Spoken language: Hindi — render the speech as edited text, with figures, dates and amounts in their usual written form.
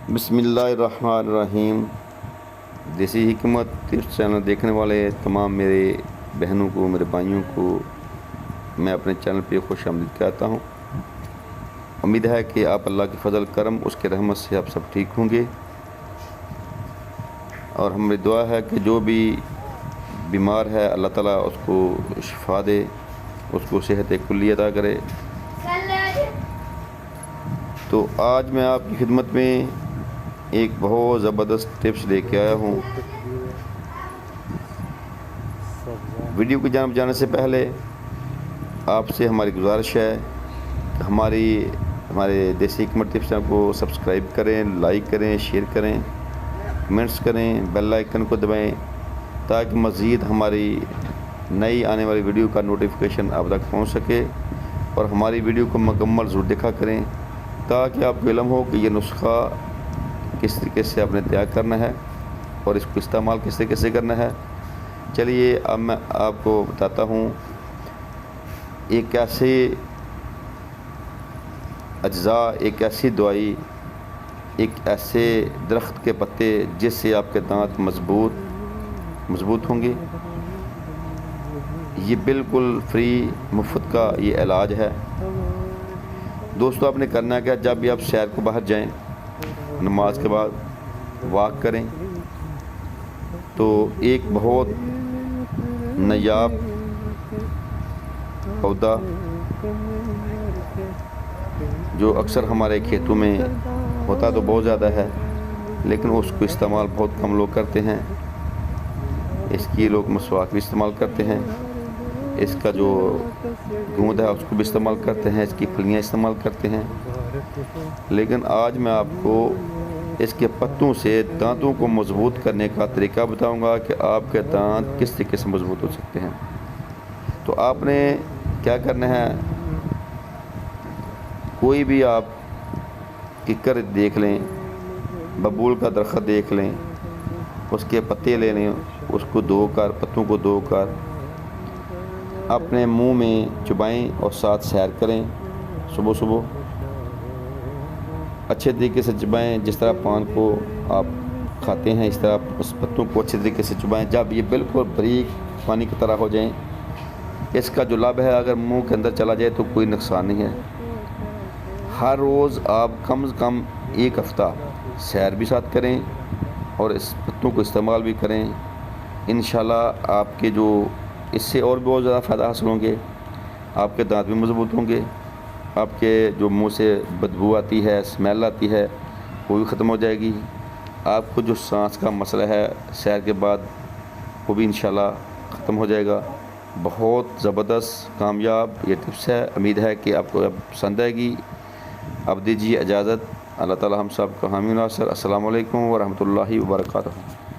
बिस्मिल्लाहिर्रहमानिर्रहीम। देसी हिकमत टिप्स चैनल देखने वाले तमाम मेरे बहनों को, मेरे भाइयों को मैं अपने चैनल पे खुशामदीद कहता हूँ। उम्मीद है कि आप अल्लाह के फ़ज़ल करम, उसके रहमत से आप सब ठीक होंगे। और हमारी दुआ है कि जो भी बीमार है अल्लाह ताला उसको शिफा दे, उसको सेहत कुल्ली अता करे। तो आज मैं आपकी खिदमत में एक बहुत ज़बरदस्त टिप्स लेके आया हूँ। वीडियो की जान जाने से पहले आपसे हमारी गुजारिश है कि हमारे देसी हिकमत टिप्स चैनल को सब्सक्राइब करें, लाइक करें, शेयर करें, कमेंट्स करें, बेल आइकन को दबाएं ताकि मज़ीद हमारी नई आने वाली वीडियो का नोटिफिकेशन आप तक पहुँच सके। और हमारी वीडियो को मुकम्मल ज़रूर देखा करें ताकि आपको इल्म हो कि ये नुस्खा किस तरीके से आपने तैयार करना है और इसको इस्तेमाल किस तरीके से करना है। चलिए अब मैं आपको बताता हूँ एक ऐसे अज्जा, एक ऐसी दवाई, एक ऐसे दरख्त के पत्ते जिससे आपके दांत मज़बूत होंगे। ये बिल्कुल फ्री मुफ्त का ये इलाज है। दोस्तों आपने करना क्या, जब भी आप सैर को बाहर जाएं, नमाज के बाद वॉक करें तो एक बहुत नायाब पौधा जो अक्सर हमारे खेतों में होता तो बहुत ज़्यादा है, लेकिन उसको इस्तेमाल बहुत कम लोग करते हैं। इसकी लोग मसवाक भी इस्तेमाल करते हैं, इसका जो गूंद है उसको भी इस्तेमाल करते हैं, इसकी फलियाँ इस्तेमाल करते हैं। लेकिन आज मैं आपको इसके पत्तों से दांतों को मज़बूत करने का तरीका बताऊंगा कि आपके दांत किस तरीके से मज़बूत हो सकते हैं। तो आपने क्या करना है, कोई भी आप किक्कर देख लें, बबूल का दरख्त देख लें, उसके पत्ते ले लें, उसको धोकर, पत्तों को धोकर अपने मुंह में चुबाएं और साथ सैर करें। सुबह सुबह अच्छे तरीके से चबाएं, जिस तरह पान को आप खाते हैं इस तरह उस पत्तों को अच्छे तरीके से चबाएं। जब ये बिल्कुल बारीक पानी की तरह हो जाएं, इसका जो लाभ है अगर मुंह के अंदर चला जाए तो कोई नुकसान नहीं है। हर रोज़ आप कम से कम एक हफ़्ता सैर भी साथ करें और इस पत्तों को इस्तेमाल भी करें। इंशाल्लाह आपके जो इससे और भी बहुत ज़्यादा फ़ायदा हासिल होंगे। आपके दांत भी मज़बूत होंगे, आपके जो मुंह से बदबू आती है, स्मेल आती है, वो भी ख़त्म हो जाएगी। आपको जो सांस का मसला है सैर के बाद वो भी इंशाल्लाह ख़त्म हो जाएगा। बहुत ज़बरदस्त कामयाब ये टिप्स है। उम्मीद है कि आपको पसंद आएगी। अब दीजिए इजाज़त। अल्लाह ताला हम सब को हामी नासर। अस्सलामु अलैकुम व रहमतुल्लाहि व बरकातहू।